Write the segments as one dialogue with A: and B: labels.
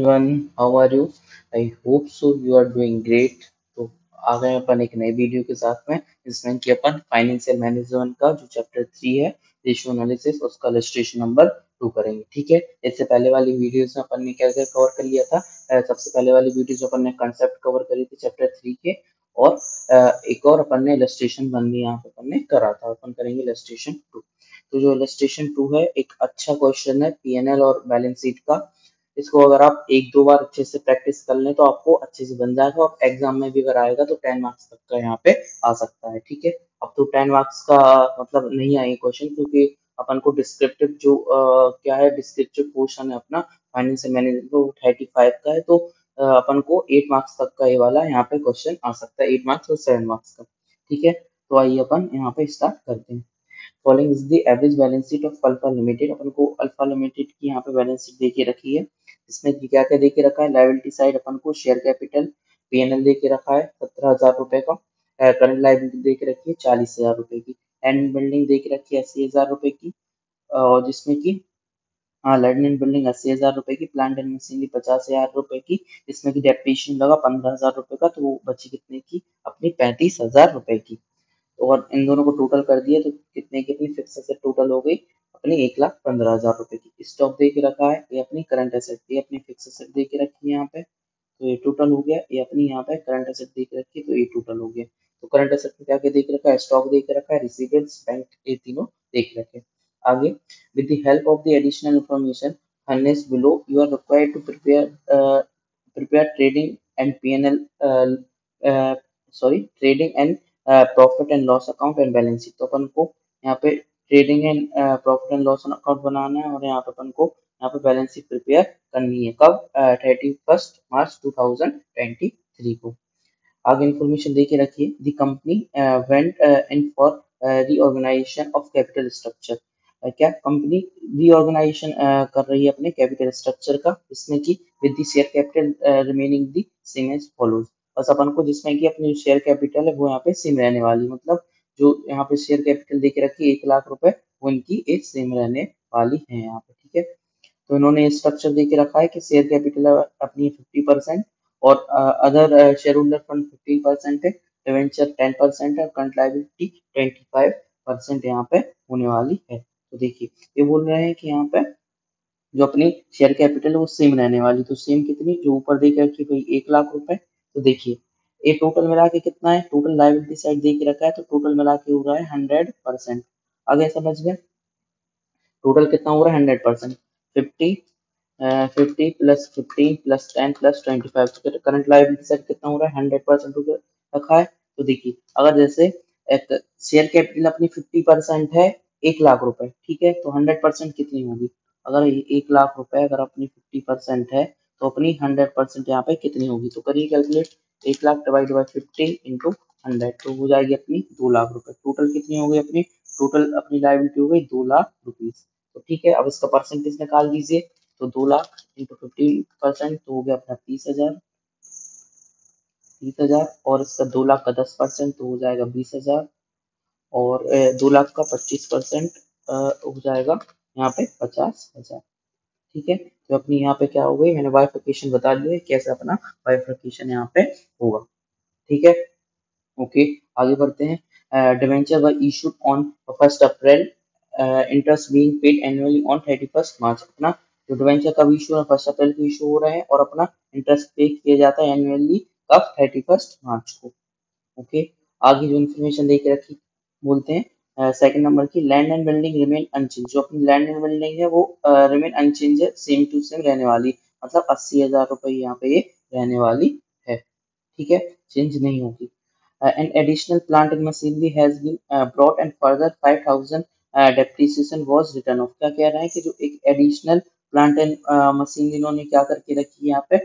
A: everyone, how are you? I hope so you are doing great. तो आ गए अपन एक नई वीडियो के साथ में जिसमें कि अपन फाइनेंशियल मैनेजमेंट का जो चैप्टर 3 है रेशियो एनालिसिस उसका इलस्ट्रेशन नंबर 2 करेंगे। ठीक है, इससे पहले वाली वीडियोस में अपन ने क्या क्या कवर कर लिया था। सबसे पहले वाली वीडियोस में अपन ने कंसेप्ट कवर करी थी चैप्टर 3 के, और एक और अपन ने इलस्ट्रेशन वन भी यहाँ पे अपन ने करा था। अपन करेंगे इलस्ट्रेशन 2। तो जो इलस्ट्रेशन 2 है एक अच्छा क्वेश्चन है पीएनएल और बैलेंस शीट का। इसको अगर आप एक दो बार अच्छे से प्रैक्टिस कर लें तो आपको अच्छे से बन जाएगा, और एग्जाम में भी अगर आएगा तो 10 मार्क्स तक का यहाँ पे आ सकता है। ठीक है, अब तो 10 मार्क्स का मतलब नहीं आएंगे क्वेश्चन, क्योंकि अपन को डिस्क्रिप्टिव जो क्या है डिस्क्रिप्टिव पोर्शन है अपना फाइनेंशियल मैनेजमेंट तो 35 का है। तो अपन को 8 मार्क्स तक का ये वाला यहाँ पे क्वेश्चन आ सकता है, 8 मार्क्स और 7 मार्क्स का। ठीक है, तो आइए अपन यहाँ पे स्टार्ट करते हैं। Following is the average balance sheet of alpha limited. अपन को अल्फा लिमिटेड की यहाँ पे बैलेंस शीट देके रखी है। इसमें क्या क्या देके रखा है, लायबिलिटी साइड अपन को शेयर कैपिटल पीएनएल देके रखा है 17,000 रुपए का। करंट लायबिलिटी देके रखी है 40,000 रुपए की। एंड बिल्डिंग देके रखी है 80,000 रुपए की, और जिसमें कि हाँ लैंड एंड बिल्डिंग 80,000 रुपए की, प्लांट एंड मशीनरी 50,000 रुपए की, इसमें की डेप्रिसिएशन लगा 15,000 रुपए का, तो वो बची कितने की अपनी 35,000 रुपए की। और इन दोनों को टोटल कर दिया तो कितने की अपनी फिक्स एसेट टोटल हो गई अपनी 1,15,000 रुपए की। स्टॉक दे के रखा है, ये अपनी करंट एसेट, ये अपनी फिक्स एसेट दे के रखी है यहाँ पे, तो ये टोटल हो गया। ये अपनी यहाँ पे करंट एसेट दे के रखी है, तो ये टोटल हो गया। तो करंट एसेट में क्या क्या दे के रखा है, स्टॉक दे के रखा है, रिसीवेबल्स बैंक, ये तीनों दे के रखे। आगे, with the help of the additional information harness below you are required to prepare trading and PNL trading and profit and loss account and balance sheet. तो अपन को यहाँ पे trading and profit and loss account बनाना है, और यहाँ पे अपन को यहाँ पे बैलेंस शीट प्रिपेयर करनी है। कब? 31 मार्च 2023 को। आगे इंफॉर्मेशन दे के रखिए, the company went in for reorganisation of capital structure. क्या कंपनी रीऑर्गेनाइजेशन कर रही है अपने कैपिटल स्ट्रक्चर का, इसमें कि with the share capital remaining the same as follows. बस अपन को जिसमें कि अपनी शेयर कैपिटल है वो यहाँ पे सेम रहने वाली, मतलब जो यहाँ पे शेयर कैपिटल दे के रखी है 1,00,000 रुपए, वो इनकी एक सेम रहने वाली है यहाँ पे। ठीक है, तो इन्होंने स्ट्रक्चर दे के रखा है कि शेयर कैपिटल अपनी 50% और अदर शेयर होल्डर फंड 15% है, डिवेंचर 10% है, और करंट लायबिलिटी 25% यहाँ पे होने वाली है। तो देखिए ये बोल रहे हैं कि यहाँ पे जो अपनी शेयर कैपिटल है वो सेम रहने वाली, तो सेम कितनी, जो ऊपर दे के रखी भाई 1,00,000 रुपए। तो देखिए ये टोटल मिला के कितना है, टोटल लायबिलिटी साइड दे के रखा है, तो टोटल मिला के हो रहा है 100%। आगे समझ गए, टोटल कितना हो रहा है 100%। 50 प्लस 15 प्लस 10 प्लस 25, तो करंट लायबिलिटी साइड कितना हो रहा है 100% रखा है। तो देखिए अगर जैसे एक शेयर कैपिटल अपनी 50% है 1,00,000 रुपए, ठीक है, तो 100% कितनी होगी, अगर 1,00,000 रुपए अगर अपनी 50% है तो अपनी 100% यहाँ पे कितनी होगी, तो करिए कैलकुलेट। 1,00,000 डिवाइड बाई 50 इंटू 100, तो हो जाएगी अपनी 2,00,000 रुपए। टोटल कितनी हो गई अपनी, टोटल अपनी लायबिलिटी हो गई 2,00,000 रुपीज। तो ठीक है, अब इसका परसेंटेज निकाल दीजिए, तो 2,00,000 इंटू 50% तो हो गया अपना 30,000। 30,000 और इसका 2,00,000 का 10% तो हो जाएगा 20,000, और 2,00,000 का 25% हो जाएगा यहाँ पे 50,000। ठीक है, तो अपनी यहाँ पे क्या हो गई, मैंने बाइफरकेशन बता दिया है कैसे अपना बाइफरकेशन यहाँ पे होगा। ठीक है, ओके, आगे बढ़ते हैं। Debenture were issued on 1 April, interest being paid annually on 31 मार्च। अपना जो डिवेंचर कब इशू है, 1 अप्रैल को इशू हो रहे हैं, और अपना इंटरेस्ट पे किया जाता है एनुअली कब, 31 मार्च को। ओके, आगे जो इन्फॉर्मेशन दे के रखी बोलते हैं सेकंड नंबर की, land and building remain unchange. जो अपनी लैंड एंड बिल्डिंग है वो रिमेन अनचेंज है, सेम टू सेम रहने वाली, मतलब 80,000 रुपए यहाँ पे ये रहने वाली है। ठीक है, चेंज नहीं होगी। An additional plant and machinery has been brought and further 5,000 depreciation was written off। क्या कह रहा है कि जो एक एडिशनल प्लांट एंड मशीन इन्होंने क्या करके रखी है यहाँ पे,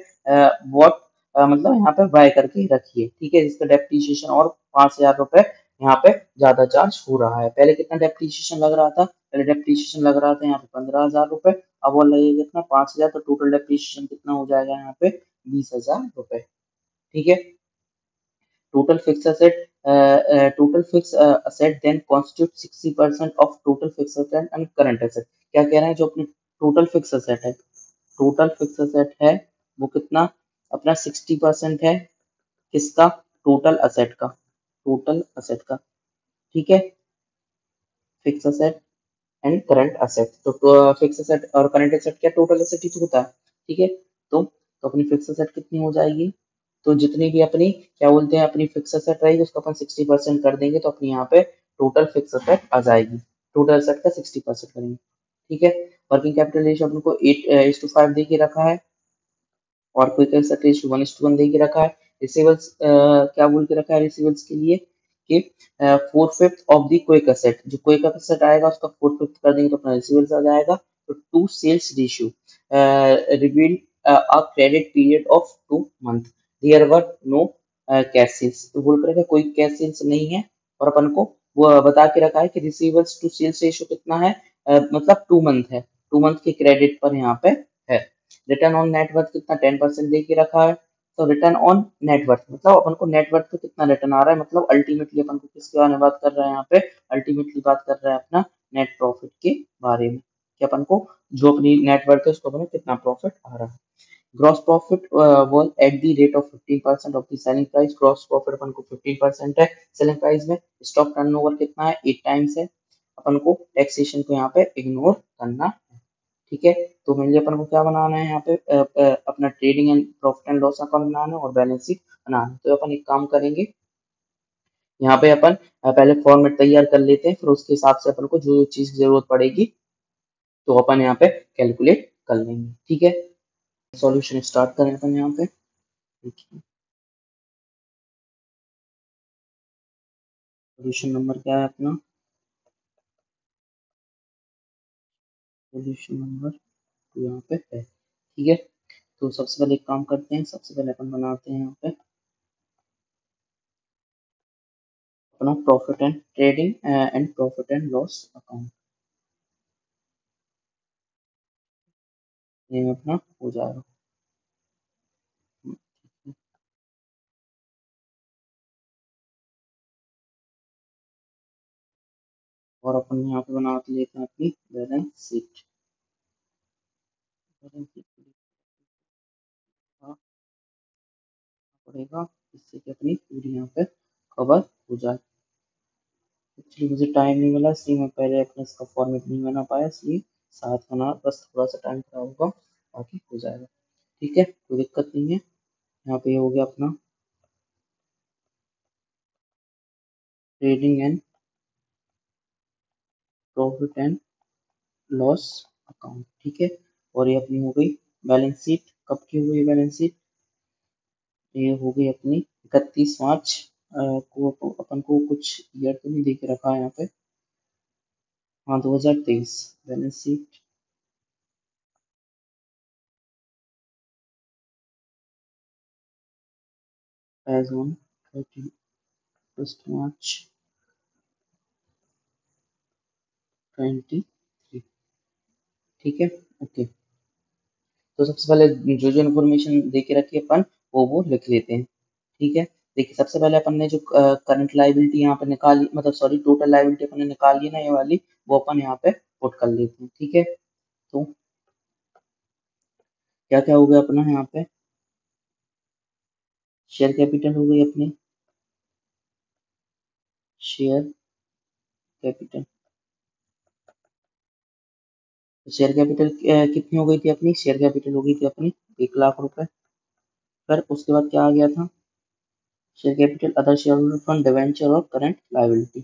A: वॉट मतलब यहाँ पे बाय करके रखी है। ठीक है, जिसका डेप्रिसिएशन और 5,000 रुपए यहाँ पे ज्यादा चार्ज हो रहा है। पहले कितना डेप्रिसिएशन लग रहा था, पहले डेप्रिसिएशन लग रहा था यहाँ पे 15,000 रुपए, अब वो लगेगा कितना 5,000, तो टोटल डेप्रिसिएशन कितना हो जाएगा यहाँ पे 20,000 रुपए। ठीक है, total fixed asset total fixed asset then constitute 60% of total fixed asset and current asset। क्या कह रहे हैं, जो अपनी टोटल फिक्स असेट है, टोटल फिक्स असेट है वो कितना अपना 60% है, किसका, टोटल असेट का, टोटल असेट का, ठीक है, fix asset and current asset. तो फिक्स असेट और करंट असेट क्या, टोटल असेट ही तो होता है, ठीक है। तो अपनी फिक्स असेट कितनी हो जाएगी, तो जितनी भी अपनी क्या बोलते हैं अपनी फिक्स असेट रहेगी उसको अपन 60% कर देंगे, तो अपनी यहाँ पे टोटल फिक्स असेट आ जाएगी, टोटल असेट का 60% करेंगे, ठीक है। वर्किंग कैपिटल रेशियो अपन को 8:5 दे के रखा है, और क्विक एसेट रेशियो 1:1 दे के रखा है। रिसीवेबल्स क्या बोल के रखा है रिसीवेबल्स के लिए कि 4/5 ऑफ द क्विक एसेट, जो क्विक एसेट आएगा उसका 4/5 कर देंगे तो अपना रिसीवेबल्स आ जाएगा। तो to sales ratio reveal a credit period of 2 month, there were no cash sales, तो बोल कर रखा है कोई कैश सेल्स नहीं है, और अपन को वो बता के रखा है कि रिसीवेबल्स टू सेल्स रेशियो कितना है, मतलब 2 मंथ है, 2 मंथ के क्रेडिट पर यहाँ पे है। रिटर्न ऑन नेटवर्थ कितना 10% दे के रखा है, तो रिटर्न ऑन नेटवर्थ मतलब अपन को नेटवर्थ पे कितना रिटर्न आ रहा है, मतलब अल्टीमेटली अपन को किसके बारे में बात कर रहे हैं यहाँ पे, अल्टीमेटली बात कर रहा है अपना नेट प्रॉफिट के बारे में, कि अपन को जो अपनी नेटवर्थ है उसको अपन को कितना प्रॉफिट आ रहा है। Gross profit was at the rate of 15% of the selling price, gross profit अपन को 15% है सेलिंग प्राइस में। स्टॉक टर्नओवर कितना है, 8 टाइम्स है। अपन को टैक्सेशन को यहाँ पे इग्नोर करना, ठीक है। तो मेनली अपन को क्या बनाना है यहाँ पे अपना trading and profit and loss account बनाना है और बैलेंस शीट बनाना है। तो अपन एक काम करेंगे, यहाँ पे अपन पहले फॉर्मेट तैयार कर लेते हैं, फिर उसके हिसाब से अपन को जो चीज की जरूरत पड़ेगी तो अपन यहाँ पे कैलकुलेट कर लेंगे, ठीक है। सॉल्यूशन स्टार्ट करें अपन यहाँ पे, देखिए सॉल्यूशन नंबर क्या है अपना, सॉल्यूशन नंबर यहाँ पे है, ठीक है। तो सबसे पहले एक काम करते हैं, सबसे पहले अपन बनाते हैं यहाँ पे अपना profit and trading and profit and loss account, ये अपना हो जाएगा। और अपन यहाँ पे बना के लेते हैं अपनी बैलेंस शीट, बैलेंस शीट पड़ेगा, इससे कि अपनी पूरी यहाँ पे कवर हो जाए। एक्चुअली मुझे टाइम नहीं मिला इसलिए मैं पहले अपने इसका फॉर्मेट नहीं बना पाया, इसलिए साथ बना, बस थोड़ा सा टाइम खराब होगा, बाकी हो जाएगा, ठीक है, कोई दिक्कत नहीं है। यहाँ पे ये हो गया अपना trading and profit and loss account, ठीक है। और ये अपनी हो गई बैलेंस शीट, कब की हुई बैलेंस शीट, ये हो गई अपनी 31 मार्च को। तो अपन को कुछ ईयर तो नहीं देके रखा है यहाँ पे, हाँ 2023 बैलेंस शीट एज ऑन 31 मार्च 23, ठीक है, ओके। तो सबसे पहले जो जो इन्फॉर्मेशन दे के रखी है अपन वो लिख लेते हैं, ठीक है। देखिए सबसे पहले अपन ने जो करंट लाइबिलिटी यहाँ पे निकाली, मतलब सॉरी टोटल लाइबिलिटी अपन ने निकाली है ना ये वाली, वो अपन यहाँ पे पुट कर लेते हैं, ठीक है। तो क्या क्या हो गया अपना यहाँ पे, शेयर कैपिटल हो गई अपनी, शेयर कैपिटल, शेयर कैपिटल कितनी हो गई थी अपनी, शेयर कैपिटल हो गई थी अपनी 1 लाख रुपए। फिर उसके बाद क्या आ गया था, share capital other share holder fund debenture और करंट लाइबिलिटी,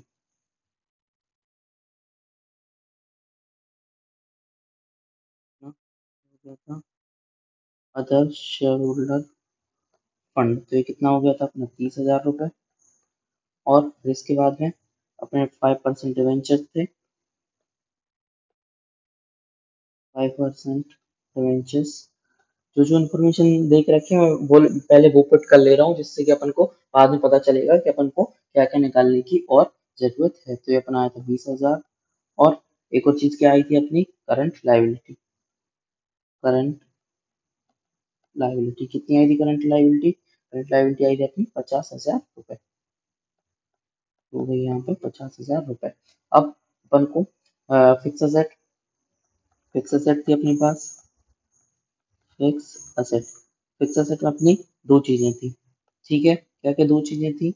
A: हो गया था अदर शेयर होल्डर फंड, तो ये कितना हो गया था अपना 30,000 रुपए। और फिर इसके बाद में अपने 5% डिवेंचर थे, 5% डिवेंचर्स, जो जो इन्फॉर्मेशन देख रखे हैं वो पहले वो पुट कर ले रहा हूँ, जिससे कि अपन को बाद में पता चलेगा कि अपन को क्या क्या निकालने की और जरूरत है। तो ये अपना आया था 20,000। और एक और चीज क्या आई थी अपनी करंट लाइबिलिटी, करंट लाइबिलिटी कितनी आई थी, करंट लाइबिलिटी आई थी अपनी 50,000 रुपए, हो गई यहाँ पे 50,000 रुपए। अब अपन को फिक्स असेट, फिक्स असेट थी अपने पास, फिक्स असेट फिक्स एसेट में अपनी दो चीजें थी, ठीक है, क्या क्या दो चीजें थी?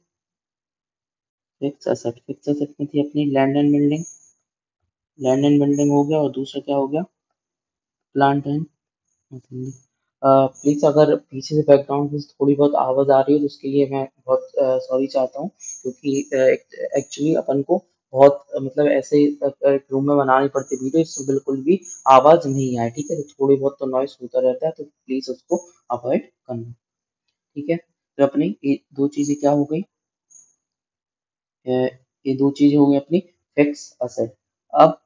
A: फिक्स एसेट में थी अपनी land and building, land and building हो गया, और दूसरा क्या हो गया? Plant and machinery. प्लीज अगर पीछे से बैकग्राउंड में थोड़ी बहुत आवाज आ रही है तो उसके लिए मैं बहुत सॉरी चाहता हूँ, क्योंकि एक्चुअली अपन को बहुत मतलब ऐसे एक रूम में बनानी पड़ती है वीडियो, इसमें बिल्कुल भी आवाज नहीं आए, ठीक है, तो थोड़ी बहुत तो नॉइस होता रहता है, तो प्लीज उसको अवॉइड करना, ठीक है। तो अपनी ये दो चीजें क्या हो गई? ये दो चीजें हो गई अपनी फिक्स असेट। अब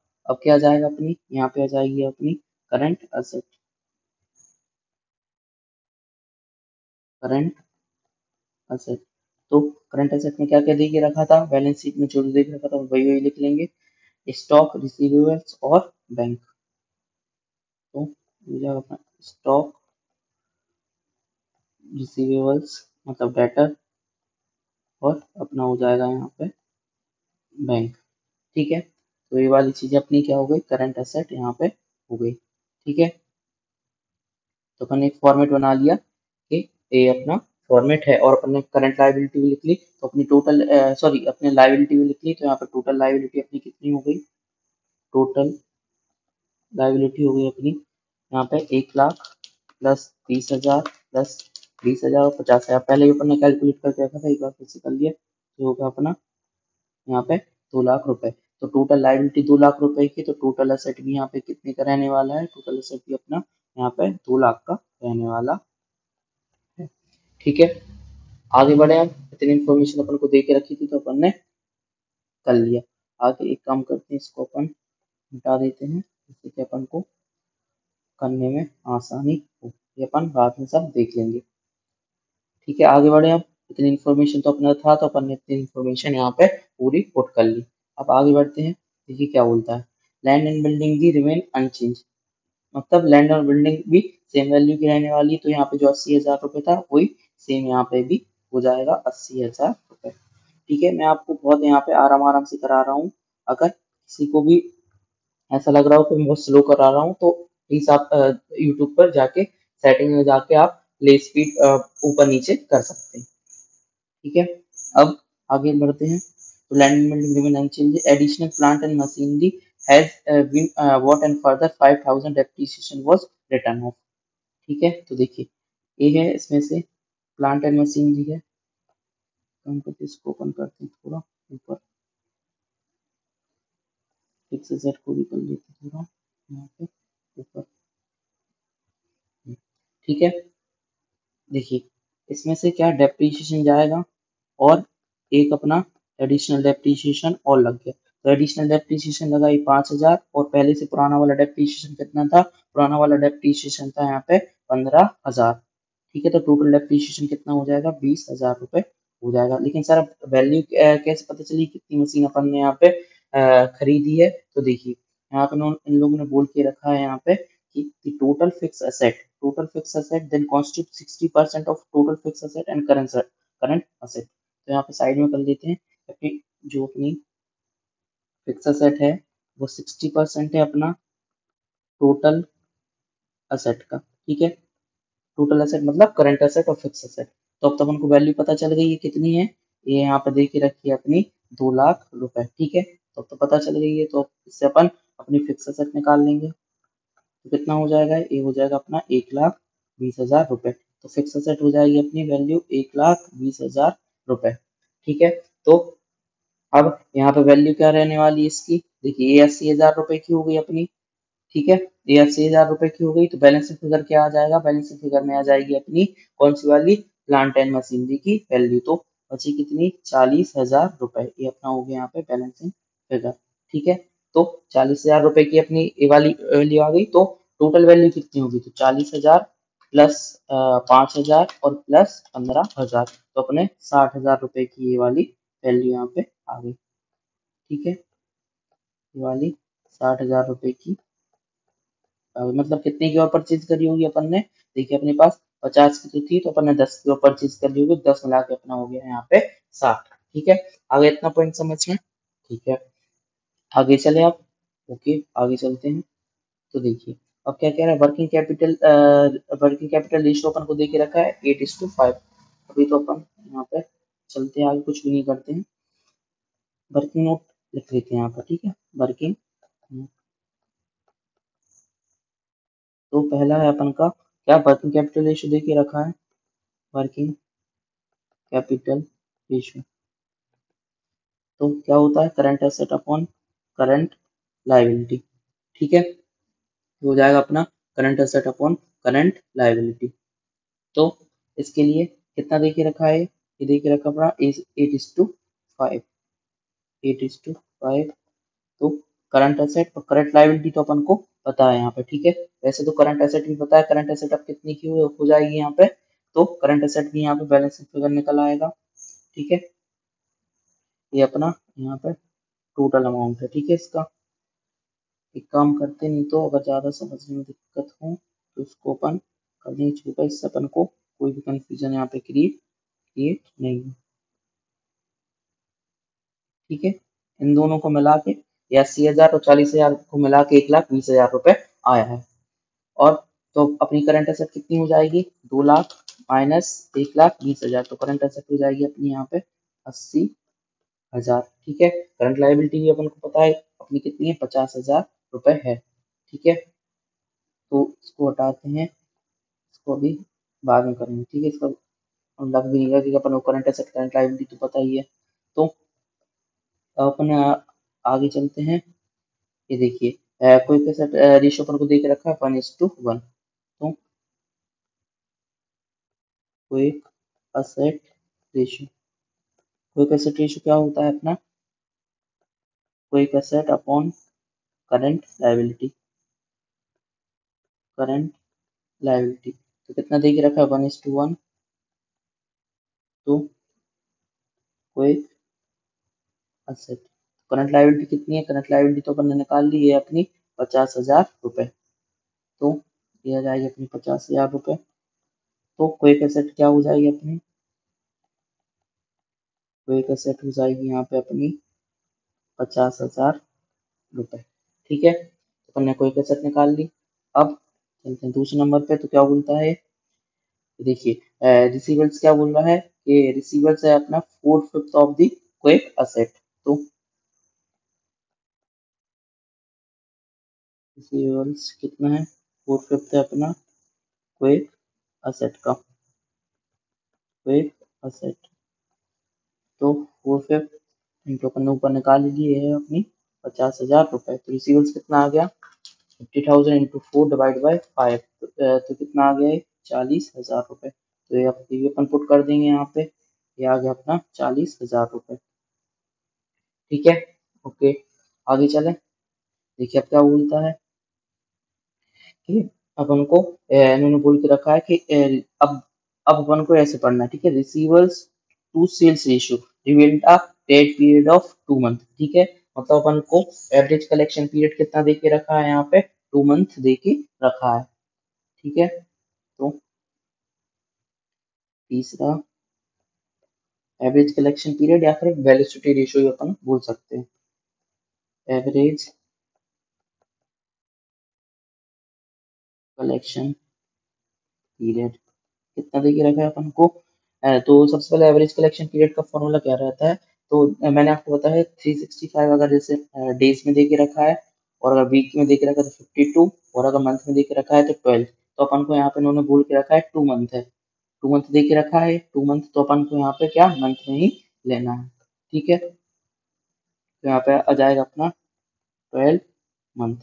A: क्या आ जाएगा अपनी, यहाँ पे आ जाएगी अपनी करंट असेट। करंट असेट, तो करंट असेट में क्या क्या दे के रखा था, बैलेंस शीट में जो दे के रखा था वही वही लिख लेंगे, स्टॉक, रिसीवेबल्स और बैंक। तो ये जाएगा अपना स्टॉक, रिसीवेबल्स मतलब डेटर, और अपना हो जाएगा यहाँ पे बैंक, ठीक है। तो ये वाली चीजें अपनी क्या हो गई, करंट असेट यहाँ पे हो गई, ठीक है। तो अपन ने एक फॉर्मेट बना लिया कि ये अपना फॉर्मेट है, और अपन ने करंट लायबिलिटी भी लिख ली, तो अपनी टोटल सॉरी अपने लायबिलिटी भी लिख ली, तो यहाँ पे टोटल लायबिलिटी अपनी कितनी हो गई? टोटल लायबिलिटी हो गई अपनी यहाँ पे 1 लाख प्लस 20,000 प्लस 20,000 और 50,000, पहले ही अपन ने कैलकुलेट करके रखा था, एक बार फिर से कर लिया, तो होगा अपना यहाँ पे 2 लाख रुपए। तो टोटल लायबिलिटी 2 लाख रुपए की, तो टोटल असेट भी यहाँ पे कितने का रहने वाला है? टोटल असेट भी अपना यहाँ पे 2 लाख का रहने वाला है, ठीक है। आगे बढ़े, हम इतनी इन्फॉर्मेशन अपन को दे के रखी थी तो अपन ने कर लिया। आगे एक काम करते हैं, इसको अपन मिटा देते हैं, जिससे कि अपन को करने में आसानी हो, ये अपन बाद में सब देख लेंगे, ठीक है। आगे बढ़े, अब इतनी इन्फॉर्मेशन तो अपना था, तो अपन ने इतनी इन्फॉर्मेशन यहाँ पे पूरी पुट कर ली। अब आगे बढ़ते हैं, देखिए क्या बोलता है, लैंड एंड बिल्डिंग भी रिमेन अनचेंज, मतलब लैंड और बिल्डिंग भी सेम वैल्यू की रहने वाली है, तो यहाँ पे जो 80,000 रुपये था वही सेम यहाँ पे भी हो जाएगा 80,000 रुपये, ठीक है। मैं आपको बहुत यहाँ पे आराम आराम से करा रहा हूँ, अगर किसी को भी ऐसा लग रहा हो कि मैं बहुत स्लो करा रहा हूँ, तो प्लीज आप यूट्यूब पर जाके सेटिंग में जाके आप प्ले स्पीड ऊपर नीचे कर सकते हैं, ठीक है। अब आगे बढ़ते हैं, तो land building remain unchange, additional plant and machinery has been bought and further 5,000 depreciation was written off, ठीक है। तो देखिए ये है इसमें से प्लांट एंड मशीनरी है, तो हम करके इसको ओपन करते हैं थोड़ा ऊपर, फिक्स एसेट को भी कर लेते हैं थोड़ा यहाँ पे ऊपर, ठीक है। देखिए इसमें से क्या डेप्रीशिएशन जाएगा, और एक अपना एडिशनल डेप्रीशिएशन और लग गया, तो एडिशनल डेप्रीशिएशन लगा ये 5,000, और पहले से पुराना वाला डेप्रीशिएशन कितना था? पुराना वाला डेप्रीशिएशन था यहाँ पे 15,000, ठीक है। तो टोटल डेप्रीशिएशन कितना हो जाएगा? 20,000 रुपये हो जाएगा। लेकिन सर वैल्यू कैसे पता चली कितनी मशीन अपन ने यहाँ पे खरीदी है? तो देखिए यहाँ पे इन लोगों ने बोल के रखा है यहाँ पे कि total fixed asset then constitute 60% of total fixed asset and current asset। तो यहाँ पे साइड में कर लेते हैं, अपनी जो अपनी फिक्स असेट है वो 60% है अपना टोटल असेट का, ठीक है। टोटल असेट मतलब करंट असेट और फिक्स असेट। तो अब तक उनको वैल्यू पता चल गई है कितनी है, ये यहाँ पे दे के रखी है अपनी 2 लाख रुपए, ठीक है। तो अब तो पता चल गई है, तो इससे अपन अपनी फिक्स असेट निकाल लेंगे, तो कितना हो जाएगा? ये हो जाएगा अपना 1,20,000 रुपये। तो फिक्स असेट हो जाएगी अपनी वैल्यू 1,20,000 रुपये, ठीक है। तो अब यहाँ पे वैल्यू क्या रहने वाली है इसकी? देखिए ये 80,000 रुपये की हो गई अपनी, ठीक है। ये 80,000 रुपये की हो गई, तो बैलेंसिंग फिगर क्या आ जाएगा? बैलेंसिंग फिगर में आ जाएगी अपनी कौन सी वाली? प्लांट एंड मशीनरी की वैल्यू। तो बची कितनी? 40,000 रुपये, ये अपना हो गया यहाँ पे बैलेंसिंग फिगर, ठीक है। तो 40,000 रुपये की अपनी ये वाली वैल्यू आ गई, तो टोटल वैल्यू कितनी होगी? तो 40,000 प्लस 5,000 और प्लस 15,000, तो अपने 60,000 रुपये की ये वाली वैल्यू यहाँ पे आ गई, ठीक है। ये वाली 60,000 रुपये की मतलब कितने की और परचेज करी होगी अपन ने? देखिए अपने पास 50 की तो थी, तो अपन ने 10 की और परचेज कर ली होगी, 10 मिला के अपना हो गया यहाँ पे 60, ठीक है। आगे इतना पॉइंट समझ में, ठीक है। आगे चले आप, ओके आगे चलते हैं, तो देखिए अब क्या कह रहा है, वर्किंग कैपिटल रेशियो अपन को दे के रखा है 8:5। अभी तो अपन यहाँ पे चलते हैं आगे, कुछ भी नहीं करते हैं, वर्किंग नोट लिख लेते हैं यहाँ पर, ठीक है। वर्किंग, तो पहला है अपन का क्या, वर्किंग कैपिटल रेशियो दे के रखा है, वर्किंग कैपिटल रेशियो। तो क्या होता है, current asset upon current liability, ठीक है। हो जाएगा अपना current asset upon current liability. तो इसके लिए कितना दे के रखा है, ये दे के रखा अपना 8:5, 8:5। तो करंट एसेट और करंट लायबिलिटी तो अपन को पता है यहाँ पे, ठीक है। वैसे तो करंट एसेट भी पता है, करंट एसेट अब कितनी की हो जाएगी यहाँ पे, तो करंट एसेट भी यहाँ पे बैलेंस शीट फिगर निकल आएगा, ठीक है। ये अपना यहाँ पे टोटल अमाउंट है, ठीक है इसका। एक काम करते, नहीं तो अगर ज़्यादा समझने में दिक्कत हो तो इसको अपन कर देंगे छोटा, इससे अपन को कोई भी कंफ्यूजन यहाँ पे क्रिएट नहीं हो, ठीक है। इन दोनों को मिला के 80,000 और 40,000 को मिला के 1,20,000 रुपये आया है। और तो अपनी करंट एसेट कितनी हो जाएगी, 2 लाख माइनस 1,20,000, तो करंट एसेट हो जाएगी अपनी यहाँ पे 80,000, ठीक है। करंट लायबिलिटी भी अपन को पता है अपनी कितनी है, 50,000 रुपये है, ठीक है। तो इसको हटाते हैं, इसको अभी बाद में करेंगे, ठीक है। इसका लग भी नहीं है कि अपन को करंट एसेट करंट लायबिलिटी तो पता ही है। तो अपन आगे चलते हैं, ये देखिए कोई एसेट रेशियो अपन को दे के रखा है 1:1। तो quick asset ratio, quick asset ratio क्या होता है अपना, quick asset upon current liability, current liability. तो कितना दे के रखा है, 1:1। तो क्विक असेट, करंट लायबिलिटी कितनी है, करंट लायबिलिटी तो अपन ने निकाल ली है अपनी 50,000 रुपये। तो ये आ जाएगी अपनी 50,000 रुपये। तो क्विक एसेट क्या हो जाएगी अपनी, क्विक एसेट हो जाएगी यहाँ पे अपनी 50,000 रुपये, ठीक है। तो अपन ने क्विक एसेट निकाल ली। अब चलते हैं दूसरे नंबर पे, तो क्या बोलता है, देखिए रिसीवर्स क्या बोल रहा है कि रिसीवर्स है अपना 4/5 ऑफ द क्विक असेट। तो रिसीवर्स कितना है, 4/5 है अपना क्विक असेट का, क्विक असेट। तो 4/5 इंटू अपन ने ऊपर निकाल लिए है अपनी 50,000 रुपये। तो रिसीवर्स कितना आ गया, 50,000 इंटू 4 डिवाइड बाई 5, तो कितना आ गया, 40,000 रुपये। तो ये अपन पुट कर देंगे यहाँ पे, ये आ गया अपना 40,000 रुपये, ठीक है। ओके, आगे चले। देखिए अब क्या बोलता है कि अपन को इन्होंने बोल के रखा है कि अब अपन को ऐसे पढ़ना है, ठीक है। Receivers to sales ratio revealed a debt period of 2 month, ठीक है। मतलब अपन को एवरेज कलेक्शन पीरियड कितना दे के रखा है यहाँ पे, 2 मंथ दे के रखा है, ठीक है। तो तीसरा एवरेज कलेक्शन पीरियड या फिर वेलोसिटी रेशियो अपन बोल सकते हैं, एवरेज कलेक्शन पीरियड कितना देखिए रखा है अपन को। तो सबसे पहले एवरेज कलेक्शन पीरियड का फॉर्मूला क्या रहता है, तो मैंने आपको बताया है 365 अगर जैसे डेज में दे के रखा है, और अगर वीक में दे के रखा है तो 52, और अगर मंथ में दे के रखा है तो 12। तो अपन को यहाँ पे इन्होंने बोल के रखा है 2 मंथ है, 2 मंथ दे के रखा है 2 मंथ, तो अपन को यहाँ पे क्या मंथ में ही लेना है, ठीक है। तो यहाँ पे आ जाएगा अपना 12 मंथ,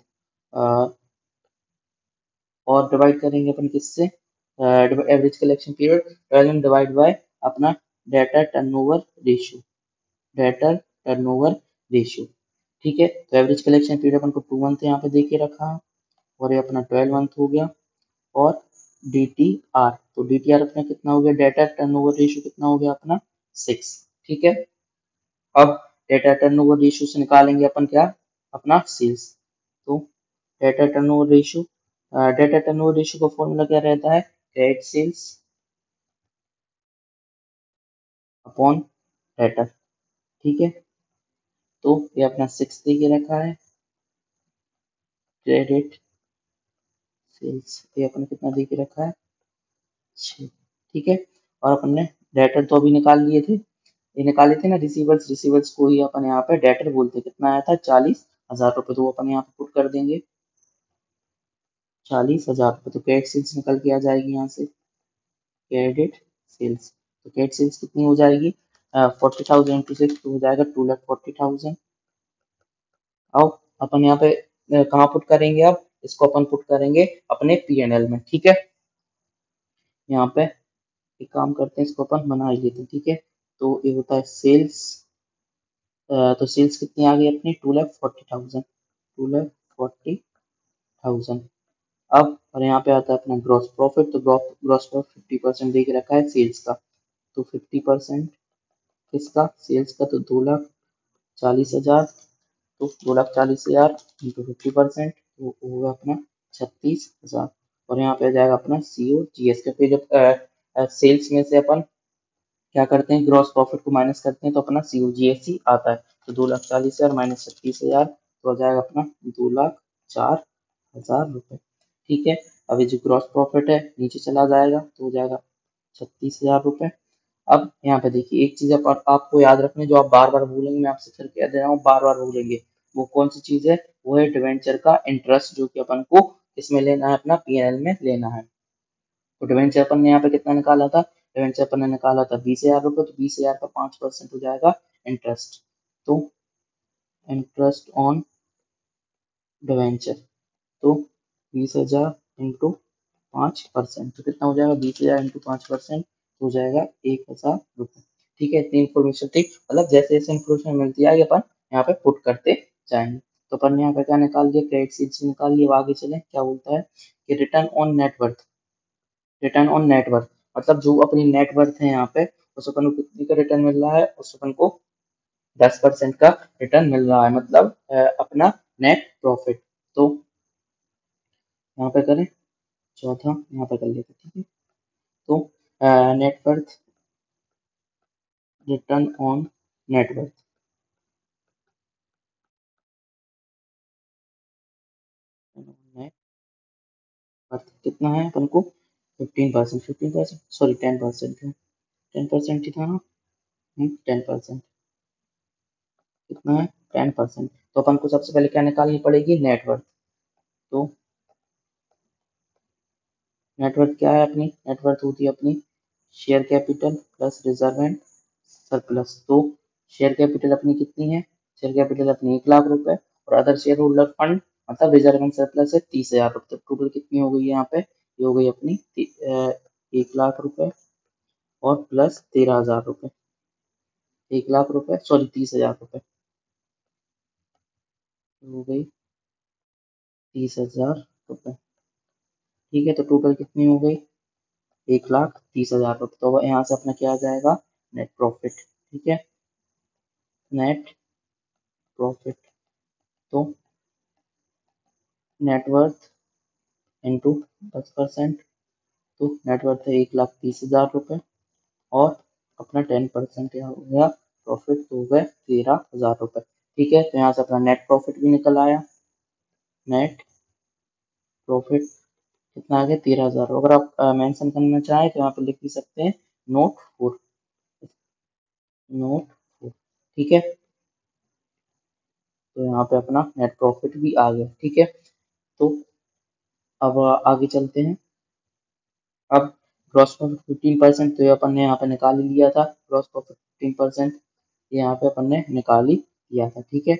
A: और डिवाइड करेंगे अपन किससे, average collection period 12 divide by अपना debtor turnover ratio, debtor turnover ratio, ठीक है। तो एवरेज कलेक्शन पीरियड अपन को 2 मंथ यहाँ पे दे के रखा है, और ये अपना 12 मंथ हो गया। और डी टी आर, तो डी टी आर अपना कितना हो गया, डेटा टर्नओवर रेशियो कितना हो गया अपना 6, ठीक है। अब डेटा टर्नओवर रेशियो से निकालेंगे अपन क्या, अपना सेल्स। तो data turnover ratio, debtor turnover ratio का फॉर्मूला क्या रहता है, क्रेडिट सेल्स अपॉन डेटर, ठीक है। तो ये अपना 6 दे के रखा है, क्रेडिट सेल्स ये अपन कितना दे के रखा है 6, ठीक है। और अपन ने डेटर तो अभी निकाल लिए थे, ये निकाले थे ना रिसीवर्स, रिसीवर्स को ही अपन यहाँ पे डेटर बोलते हैं। कितना आया था 40,000 रुपये, तो वो अपन यहाँ पे पुट कर देंगे 40,000 रुपये। तो क्रेडिट सेल्स निकल के आ जाएगी यहाँ से, क्रेडिट सेल्स। तो क्रेडिट सेल्स कितनी हो जाएगी 40,000 इंटू 6 तो हो जाएगा 2,40,000। अब अपन यहाँ पे कहाँ पुट करेंगे, अब इसको अपन पुट करेंगे अपने P&L में, ठीक है। यहाँ पे एक काम करते हैं, इसको अपन बना ही लेते हैं, ठीक है। तो ये होता है सेल्स, तो सेल्स कितनी आ गई अपनी 2,40,000, 2,40,000। अब और यहाँ पे आता है अपना ग्रॉस प्रॉफिट, तो ग्रॉस प्रॉफिट 50% दे के रखा है सेल्स का, तो 50% किसका, सेल्स का, तो 2,40,000, तो 2,40,000 इंटू 50% तो होगा अपना 36,000। और यहाँ पे आ जाएगा अपना COGS, क्योंकि जब सेल्स में से अपन क्या करते हैं ग्रॉस प्रॉफिट को माइनस करते हैं तो अपना COGS ही आता है। तो 2,40,000 माइनस 36,000 तो हो जाएगा अपना 2,04,000 रुपये, ठीक है। अब ये जो ग्रॉस प्रॉफिट है नीचे चला जाएगा तो हो जाएगा 36,000 रुपये। अब यहाँ पे देखिए एक चीज आपको याद रखनी है, जो आप बार बार भूलेंगे, मैं आपसे फिर कह दे रहा हूँ बार बार भूलेंगे, वो कौन सी चीज है, वो है डिवेंचर का इंटरेस्ट, जो कि अपन को इसमें लेना है, अपना P&L में लेना है। तो डिवेंचर अपन ने यहाँ पे कितना निकाला था, डिवेंचर अपन ने निकाला था 20,000 रुपये, तो 20,000 का 5% हो जाएगा इंटरेस्ट, तो इंटरेस्ट ऑन डिवेंचर, तो 20,000 इंटू 5%, तो कितना हो जाएगा 20,000 इंटू 5% हो जाएगा 1,000 रुपये, ठीक है। इतनी इन्फॉर्मेशन थी, मतलब जैसे जैसे इन्फॉर्मेशन मिलती है अपन यहाँ पे पुट करते जाएंगे। तो अपन ने यहाँ पे क्या निकाल दिया, क्रेडिट सीट से निकाल लिया। अब आगे चले, क्या बोलता है कि return on net worth, return on net worth मतलब जो अपनी नेटवर्थ है यहाँ पे, उस अपन को कितने का रिटर्न मिल रहा है, उस अपन को 10% का रिटर्न मिल रहा है, मतलब अपना नेट प्रॉफिट। तो यहाँ पे करें चौथा, यहाँ पे कर लेते, ठीक है। तो net worth, return on net worth, net worth कितना है अपन को 15%, 15% सॉरी 10% है, 10% ही था ना, 10%, कितना है 10%। तो अपन को सबसे पहले क्या निकालनी पड़ेगी, नेटवर्थ। तो नेटवर्थ क्या है अपनी, नेटवर्थ होती है अपनी share capital plus reserve and surplus. तो शेयर कैपिटल अपनी कितनी है, शेयर कैपिटल अपनी 1,00,000 रुपए, और अदर शेयर होल्डर फंड मतलब रिजर्व एंड सरप्लस है 30,000 रुपये। तो टोटल कितनी हो गई यहाँ पे, ये हो गई अपनी 1,00,000 रुपए और प्लस 13,000 रुपये, 1,00,000 रुपए सॉरी 30,000 रुपये, हो गई 30,000 रुपये, ठीक है। तो टोटल कितनी हो गई 1,30,000 रुपये। तो यहाँ से अपना क्या आ जाएगा, नेट प्रॉफिट, ठीक है, नेट प्रॉफिट। तो नेटवर्थ इंटू 10%, तो नेटवर्थ है 1,30,000 रुपये, और अपना 10% यहाँ हो गया प्रॉफिट, तो हो गए 13,000 रुपये, ठीक है। तो यहाँ से अपना नेट प्रॉफिट भी निकल आया, नेट प्रॉफिट कितना आ गया 13,000। अगर आप मेंशन करना चाहें तो यहाँ पे लिख भी सकते हैं नोट 4, नोट 4, ठीक है। तो यहाँ पे अपना नेट प्रॉफिट भी आ गया, ठीक है। तो अब आगे चलते हैं। अब ग्रॉस प्रॉफिट 15%, तो ये अपन ने यहाँ पे निकाल ही लिया था, ग्रॉस प्रॉफिट 15% यहाँ पे अपन ने निकाल ही लिया था, ठीक है।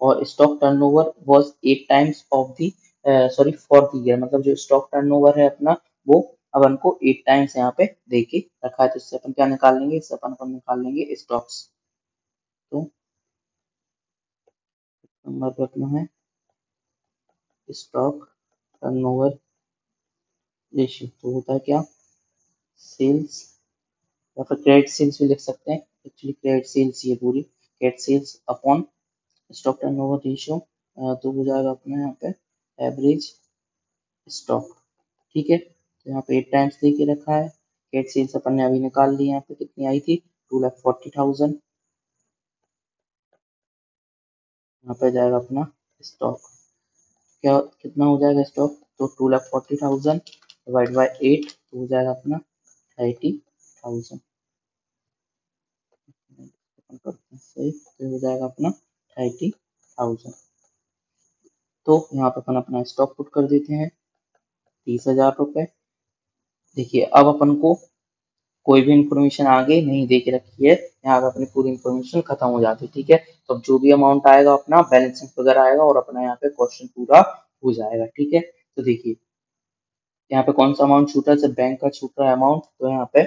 A: और stock turnover was 8 times of the, sorry for the year, मतलब जो स्टॉक टर्नओवर है अपना वो अपन को 8 टाइम्स यहाँ पे दे के रखा है। तो इससे अपन क्या निकाल लेंगे, इससे अपन निकाल लेंगे स्टॉक्स। तो नंबर पे अपना है स्टॉक टर्नओवर रेशियो, तो होता है क्या, सेल्स, या फिर क्रेडिट सेल्स भी लिख सकते हैं, एक्चुअली क्रेडिट सेल्स ये पूरी credit sales upon stock turnover ratio, तो हो जाएगा अपने यहाँ पे एवरेज स्टॉक, ठीक है। तो यहाँ पे 8 टाइम्स दे के रखा है, क्रेडिट सेल्स अपन ने अभी निकाल ली, यहाँ पे कितनी आई थी 2,40,000, यहाँ पे जाएगा अपना स्टॉक, क्या कितना हो जाएगा स्टॉक तो 2,40,000 डिवाइड बाई 8 तो हो जाएगा अपना 30,000। सही, तो हो जाएगा अपना 30,000। तो यहाँ पे अपन अपना स्टॉक पुट कर देते हैं 30,000 रुपए। देखिए अब अपन को कोई भी इंफॉर्मेशन आगे नहीं दे के रखी है, यहाँ पे अपनी पूरी इंफॉर्मेशन खत्म हो जाती है। ठीक है, तो अब जो भी अमाउंट आएगा अपना बैलेंसिंग फिगर आएगा और अपना यहाँ पे क्वेश्चन पूरा हो जाएगा। ठीक है, तो देखिए यहाँ पे कौन सा अमाउंट छूटा है, जब बैंक का छूट रहा है अमाउंट, तो यहाँ पे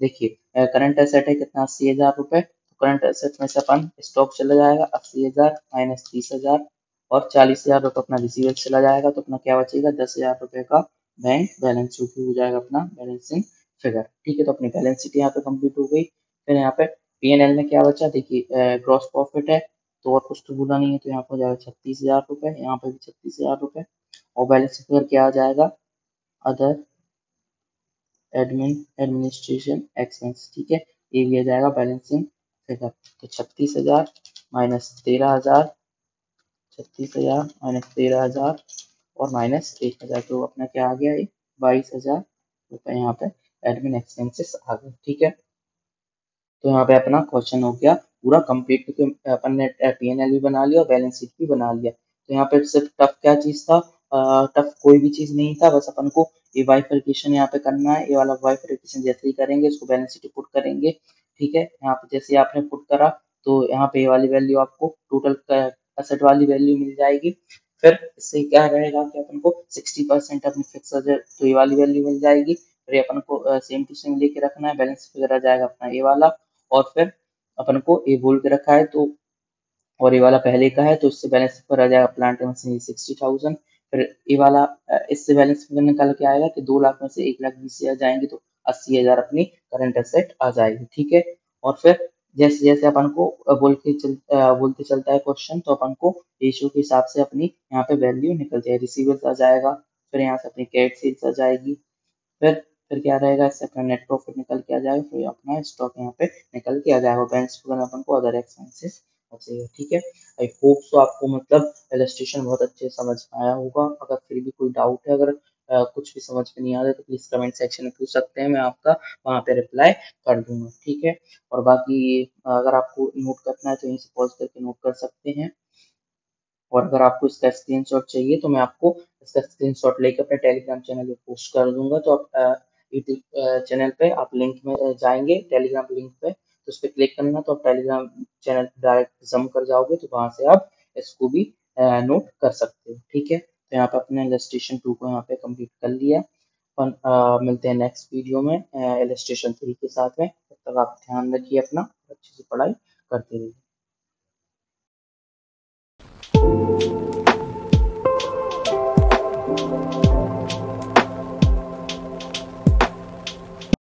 A: देखिए करंट एसेट है कितना 80,000 रुपए, तो करंट एसेट में से अपन स्टॉक चला जाएगा 80,000 माइनस 30,000 और 40,000 रुपये अपना रिसीवेबल चला जाएगा, तो अपना क्या बचेगा 10,000 रुपये का बैंक बैलेंस, जो कि हो जाएगा अपना बैलेंसिंग फिगर। ठीक है, तो अपनी बैलेंस शीट यहाँ पे कंप्लीट हो गई। फिर यहाँ पे P&L में क्या बचा, देखिए ग्रॉस प्रॉफिट है तो और कुछ तो भूला नहीं है, तो यहाँ पे हो जाएगा 36,000 रुपये, यहाँ पे भी 36,000 रुपये। और बैलेंस फिगर क्या आ जाएगा, अदर एडमिनिस्ट्रेशन एक्सपेंस। ठीक है, ये भी आ जाएगा बैलेंसिंग फिगर। तो 36,000 माइनस 13,000, 36,000 माइनस 13,000 और माइनस 1,000, तो अपना क्या आ गया, ये 22,000 रुपये यहाँ पे एडमिन एक्सपेंसेस आ गए। ठीक है, तो यहाँ पे अपना क्वेश्चन हो गया पूरा कंप्लीट, क्योंकि अपन ने P&L भी बना लिया और बैलेंस शीट भी बना लिया। तो यहाँ पे सिर्फ टफ क्या चीज था, टफ कोई भी चीज नहीं था, बस अपन को ये बाइफरकेशन यहाँ पे करना है। ये वाला बाइफरकेशन जैसे ही करेंगे इसको बैलेंस शीट पुट करेंगे। ठीक है, यहाँ पे जैसे ही आपने पुट करा तो यहाँ पे ये वाली वैल्यू आपको टोटल एसेट वाली वैल्यू मिल जाएगी। फिर इससे क्या रहेगा कि अपन को 60% अपनी फिक्स तो ये वाली वैल्यू मिल जाएगी। फिर ये अपन को सेम टू सेम लेके रखना है, बैलेंस फिगर आ जाएगा अपना ये वाला। और फिर अपन को ये बोल के रखा है तो, और ये वाला पहले का है तो इससे बैलेंस पर आ जाएगा प्लांट एंड मशीनरी 60,000। फिर ये वाला इससे बैलेंस फिगर निकाल के आएगा कि 2 लाख में से 1,20,000 जाएंगे तो 80,000 अपनी करंट एसेट आ जाएगी। ठीक है, और फिर जैसे जैसे अपन को बोलते चलता है क्वेश्चन, तो अपन को रेशियो के हिसाब से अपनी यहाँ पे वैल्यू निकलती है। रिसीवेबल्स आ जाएगा, फिर यहाँ से अपनी कैश सेल्स आ जाएगी, फिर फिर क्या रहेगा, इससे अपना नेट प्रॉफिट निकल के आ जाएगा, फिर अपना स्टॉक यहाँ पे निकल के आ जाएगा। बैलेंस फिगर में अपन को अदर एक्सपेंसेस बचेगा। ठीक है, आई होप सो आपको मतलब इलस्ट्रेशन बहुत अच्छे से समझ में आया होगा। अगर फिर भी कोई डाउट है, अगर कुछ भी समझ में नहीं आ रहा तो प्लीज कमेंट सेक्शन में पूछ सकते हैं, मैं आपका वहाँ पे रिप्लाई कर दूंगा। ठीक है, और बाकी अगर आपको नोट करना है तो यहीं से पॉज करके नोट कर सकते हैं। और अगर आपको इसका स्क्रीनशॉट चाहिए तो मैं आपको इसका स्क्रीनशॉट लेकर अपने टेलीग्राम चैनल पे पोस्ट कर दूंगा। तो आप यूट्यूब चैनल पे आप लिंक में जाएंगे, टेलीग्राम लिंक पे, तो उस पर क्लिक करना, तो आप टेलीग्राम चैनल डायरेक्ट जम कर जाओगे, तो वहां से आप इसको भी नोट कर सकते हो। ठीक है, तो यहाँ पे अपने इलस्ट्रेशन 2 को यहाँ पे कंप्लीट कर लिया। अपन मिलते हैं नेक्स्ट वीडियो में इलस्ट्रेशन 3 के साथ में। तब तक आप ध्यान रखिए अपना, अच्छे से पढ़ाई करते रहिए।